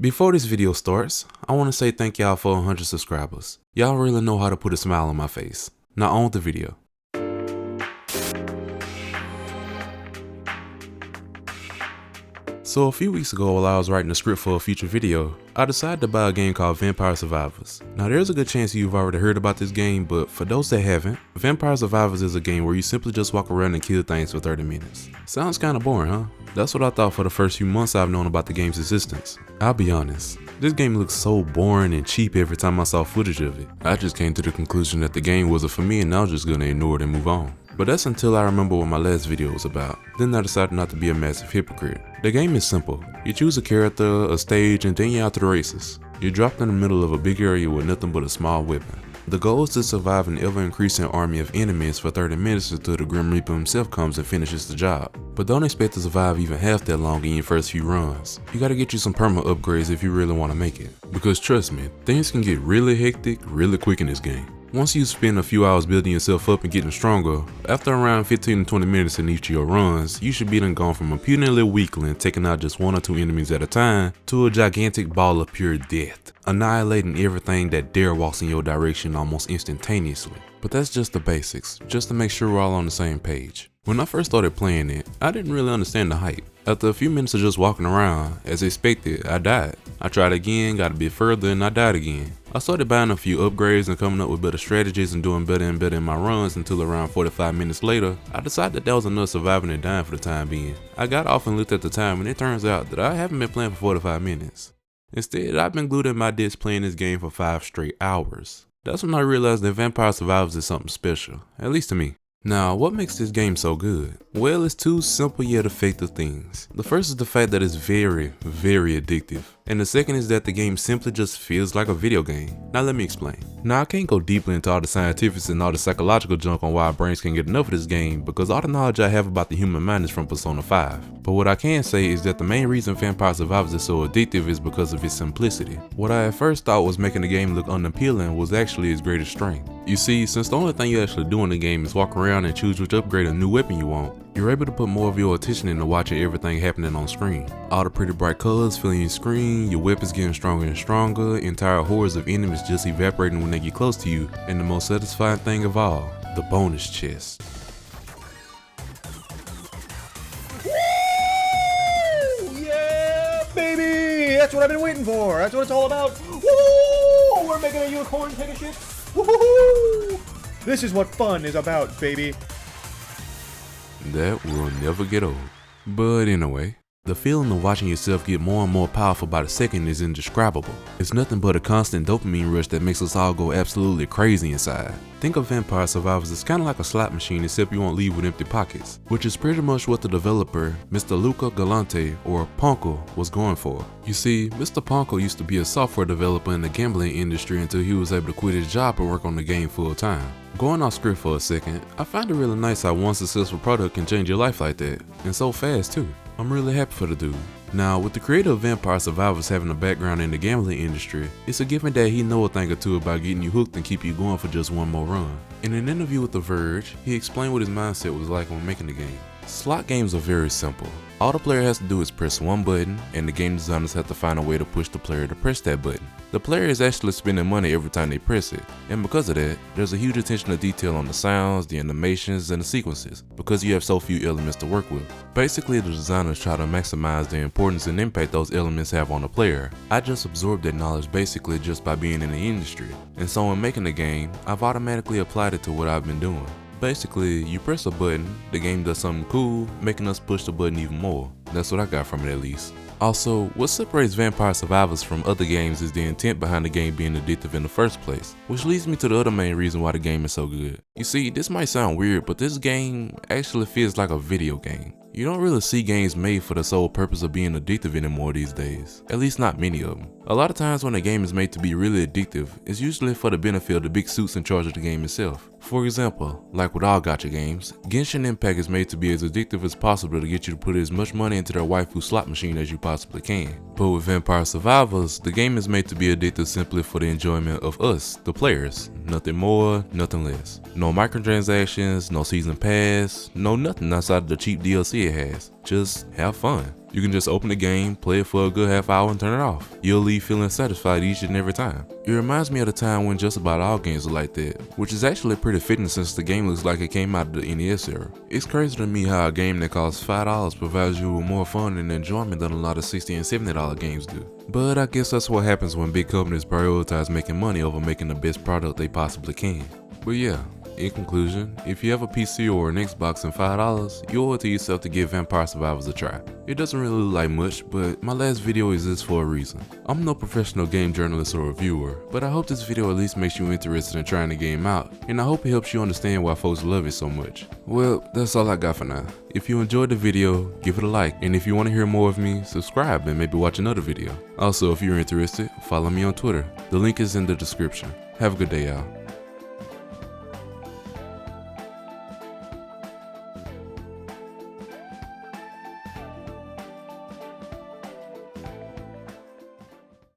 Before this video starts, I want to say thank y'all for 100 subscribers. Y'all really know how to put a smile on my face. Now on with the video. So a few weeks ago while I was writing a script for a future video, I decided to buy a game called Vampire Survivors. Now there's a good chance you've already heard about this game, but for those that haven't, Vampire Survivors is a game where you simply just walk around and kill things for 30 minutes. Sounds kinda boring, huh? That's what I thought for the first few months I've known about the game's existence. I'll be honest, this game looks so boring and cheap every time I saw footage of it. I just came to the conclusion that the game wasn't for me and I was just gonna ignore it and move on. But that's until I remember what my last video was about. Then I decided not to be a massive hypocrite. The game is simple. You choose a character, a stage, and then you're out to the races. You're dropped in the middle of a big area with nothing but a small weapon. The goal is to survive an ever-increasing army of enemies for 30 minutes until the Grim Reaper himself comes and finishes the job. But don't expect to survive even half that long in your first few runs. You gotta get you some perma upgrades if you really wanna make it. Because trust me, things can get really hectic really quick in this game. Once you spend a few hours building yourself up and getting stronger, after around 15 to 20 minutes in each of your runs, you should be done gone from a puny little weakling taking out just 1 or 2 enemies at a time to a gigantic ball of pure death, annihilating everything that dare walks in your direction almost instantaneously. But that's just the basics, just to make sure we're all on the same page. When I first started playing it, I didn't really understand the hype. After a few minutes of just walking around, as expected, I died. I tried again, got a bit further, and I died again. I started buying a few upgrades and coming up with better strategies and doing better and better in my runs until around 45 minutes later, I decided that was enough surviving and dying for the time being. I got off and looked at the time and it turns out that I haven't been playing for 45 minutes. Instead, I've been glued in my disc playing this game for 5 straight hours. That's when I realized that Vampire Survivors is something special, at least to me. Now, what makes this game so good? Well, it's 2 simple yet effective things. The first is the fact that it's very, very addictive. And the second is that the game simply just feels like a video game. Now let me explain. Now I can't go deeply into all the scientific and all the psychological junk on why our brains can't get enough of this game because all the knowledge I have about the human mind is from Persona 5. But what I can say is that the main reason Vampire Survivors is so addictive is because of its simplicity. What I at first thought was making the game look unappealing was actually its greatest strength. You see, since the only thing you actually do in the game is walk around and choose which upgrade or new weapon you want, you're able to put more of your attention into watching everything happening on screen. All the pretty bright colors filling your screen, your weapons getting stronger and stronger, entire hordes of enemies just evaporating when they get close to you, and the most satisfying thing of all, the bonus chest. Woo! Yeah, baby! That's what I've been waiting for. That's what it's all about. Woo! We're making a unicorn take a shit. Woo-hoo-hoo! This is what fun is about, baby. That will never get old. But anyway, the feeling of watching yourself get more and more powerful by the second is indescribable. It's nothing but a constant dopamine rush that makes us all go absolutely crazy inside. Think of Vampire Survivors as kinda like a slot machine except you won't leave with empty pockets, which is pretty much what the developer, Mr. Luca Galante, or Ponko, was going for. You see, Mr. Ponko used to be a software developer in the gambling industry until he was able to quit his job and work on the game full time. Going off script for a second, I find it really nice how one successful product can change your life like that, and so fast too. I'm really happy for the dude. Now, with the creator of Vampire Survivors having a background in the gambling industry, it's a given that he know a thing or two about getting you hooked and keep you going for just one more run. In an interview with The Verge, he explained what his mindset was like when making the game. Slot games are very simple. All the player has to do is press one button, and the game designers have to find a way to push the player to press that button. The player is actually spending money every time they press it, and because of that, there's a huge attention to detail on the sounds, the animations, and the sequences, because you have so few elements to work with. Basically, the designers try to maximize the importance and impact those elements have on the player. I just absorbed that knowledge basically just by being in the industry, and so when making the game, I've automatically applied it to what I've been doing. Basically, you press a button, the game does something cool, making us push the button even more. That's what I got from it at least. Also, what separates Vampire Survivors from other games is the intent behind the game being addictive in the first place, which leads me to the other main reason why the game is so good. You see, this might sound weird, but this game actually feels like a video game. You don't really see games made for the sole purpose of being addictive anymore these days, at least not many of them. A lot of times when a game is made to be really addictive, it's usually for the benefit of the big suits in charge of the game itself. For example, like with all gacha games, Genshin Impact is made to be as addictive as possible to get you to put as much money into their waifu slot machine as you possibly can. But with Vampire Survivors, the game is made to be addictive simply for the enjoyment of us, the players. Nothing more, nothing less. No microtransactions, no season pass, no nothing outside of the cheap DLC it has. just have fun. You can just open the game, play it for a good half hour and turn it off. You'll leave feeling satisfied each and every time. It reminds me of the time when just about all games are like that, which is actually pretty fitting since the game looks like it came out of the NES era. It's crazy to me how a game that costs $5 provides you with more fun and enjoyment than a lot of $60 and $70 games do. But I guess that's what happens when big companies prioritize making money over making the best product they possibly can. But yeah, in conclusion, if you have a PC or an Xbox and $5, you owe it to yourself to give Vampire Survivors a try. It doesn't really look like much, but my last video exists for a reason. I'm no professional game journalist or reviewer, but I hope this video at least makes you interested in trying the game out, and I hope it helps you understand why folks love it so much. Well, that's all I got for now. If you enjoyed the video, give it a like, and if you want to hear more of me, subscribe and maybe watch another video. Also, if you're interested, follow me on Twitter. The link is in the description. Have a good day, y'all.